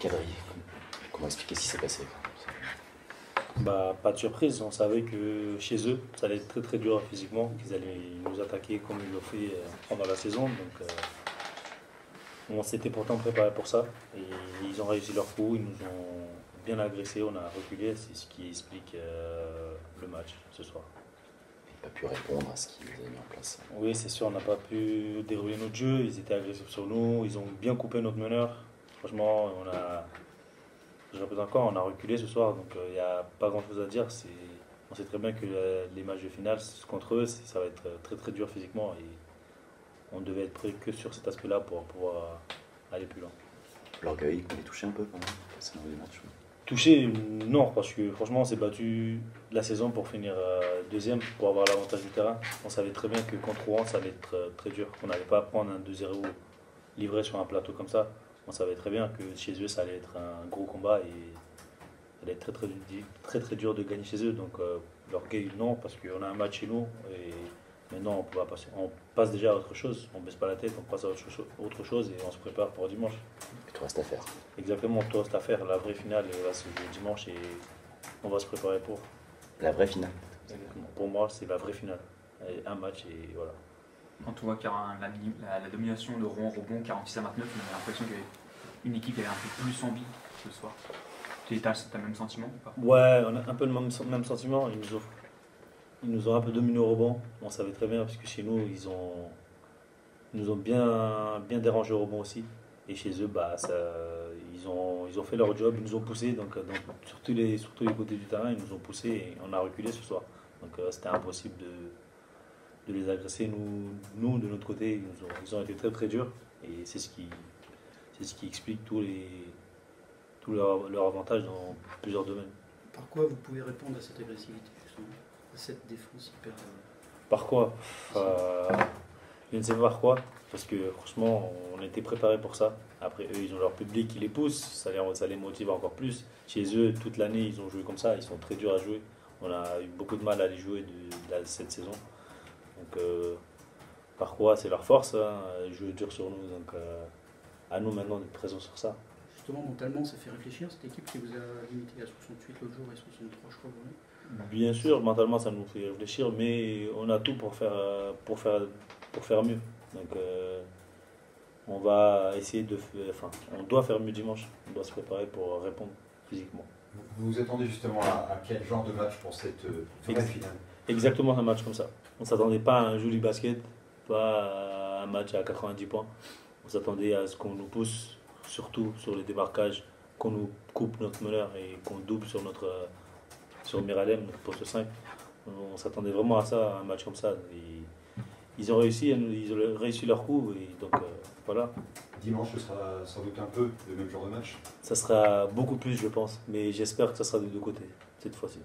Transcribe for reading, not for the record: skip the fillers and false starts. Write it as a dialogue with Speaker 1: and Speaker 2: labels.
Speaker 1: Kadri, comment expliquer ce qui s'est passé?
Speaker 2: Bah, pas de surprise, on savait que chez eux, ça allait être très très dur physiquement, qu'ils allaient nous attaquer comme ils l'ont fait pendant la saison. Donc on s'était pourtant préparé pour ça. Et ils ont réussi leur coup, ils nous ont bien agressés, on a reculé. C'est ce qui explique le match ce soir.
Speaker 1: Il n'a pas pu répondre à ce qu'ils avaient mis en place.
Speaker 2: Oui, c'est sûr, on n'a pas pu dérouler notre jeu. Ils étaient agressifs sur nous, ils ont bien coupé notre meneur. Franchement, je répète encore, on a reculé ce soir, donc il n'y a pas grand chose à dire. On sait très bien que les matchs de finale contre eux, ça va être très très dur physiquement et on devait être prêt que sur cet aspect-là pour pouvoir aller plus loin.
Speaker 1: L'orgueil, on est touché un peu quand même. C'est un élément de
Speaker 2: Touché, non, parce que franchement, on s'est battu la saison pour finir deuxième, pour avoir l'avantage du terrain. On savait très bien que contre Rouen, ça allait être très dur. On n'allait pas prendre un 2-0 livré sur un plateau comme ça. On savait très bien que chez eux, ça allait être un gros combat et ça allait être très dur de gagner chez eux. Donc l'orgueil, non, parce qu'on a un match chez nous et maintenant on peut pas passer. On passe déjà à autre chose. On baisse pas la tête, on passe à autre chose et on se prépare pour dimanche.
Speaker 1: Il te reste à faire.
Speaker 2: Exactement, tout reste à faire. La vraie finale, là, c'est le dimanche et on va se préparer pour.
Speaker 1: La vraie finale.
Speaker 2: Exactement. Pour moi, c'est la vraie finale. Et un match et voilà.
Speaker 3: Quand on voit la domination de Rouen-Rebond 46 à 29, on avait l'impression qu'il y avait une équipe qui avait un peu plus envie ce soir. Tu as le même sentiment ou pas?
Speaker 2: Ouais, on a un peu le même sentiment. Ils nous ont un peu dominé au rebond. On savait très bien, parce que chez nous, ils nous ont bien dérangé au rebond aussi. Et chez eux, bah, ils ont fait leur job, ils nous ont poussé. Sur tous les côtés du terrain, ils nous ont poussé et on a reculé ce soir. Donc c'était impossible de les agresser. Nous, de notre côté, ils ont été très très durs. Et c'est ce qui explique tous leurs avantages dans plusieurs domaines.
Speaker 4: Par quoi vous pouvez répondre à cette agressivité, justement, à cette défense hyper...
Speaker 2: Par quoi? Je ne sais pas par quoi, parce que franchement, on était préparé pour ça. Après, eux, ils ont leur public qui les pousse, ça les motive encore plus. Chez eux, toute l'année, ils ont joué comme ça, ils sont très durs à jouer. On a eu beaucoup de mal à les jouer cette saison. Donc, par quoi? C'est leur force, hein, ils jouent dur sur nous. Donc, à nous maintenant d'être présents sur ça.
Speaker 4: Justement, mentalement, ça fait réfléchir, cette équipe qui vous a limité à 68 l'autre jour et 63, je crois.
Speaker 2: Bien sûr, mentalement, ça nous fait réfléchir, mais on a tout pour faire mieux. Donc, on va essayer on doit faire mieux dimanche. On doit se préparer pour répondre physiquement.
Speaker 5: Vous vous attendez justement à quel genre de match pour cette vraie finale?
Speaker 2: Exactement un match comme ça. On ne s'attendait pas à un joli basket, pas à un match à 90 points. On s'attendait à ce qu'on nous pousse, surtout sur les démarquages, qu'on nous coupe notre meneur et qu'on double sur Miralem, notre poste 5. On s'attendait vraiment à ça, à un match comme ça. Et ils ont réussi leur coup et donc voilà.
Speaker 5: Dimanche, ce sera sans doute un peu le même genre de match.
Speaker 2: Ça sera beaucoup plus, je pense, mais j'espère que ça sera des deux côtés cette fois-ci.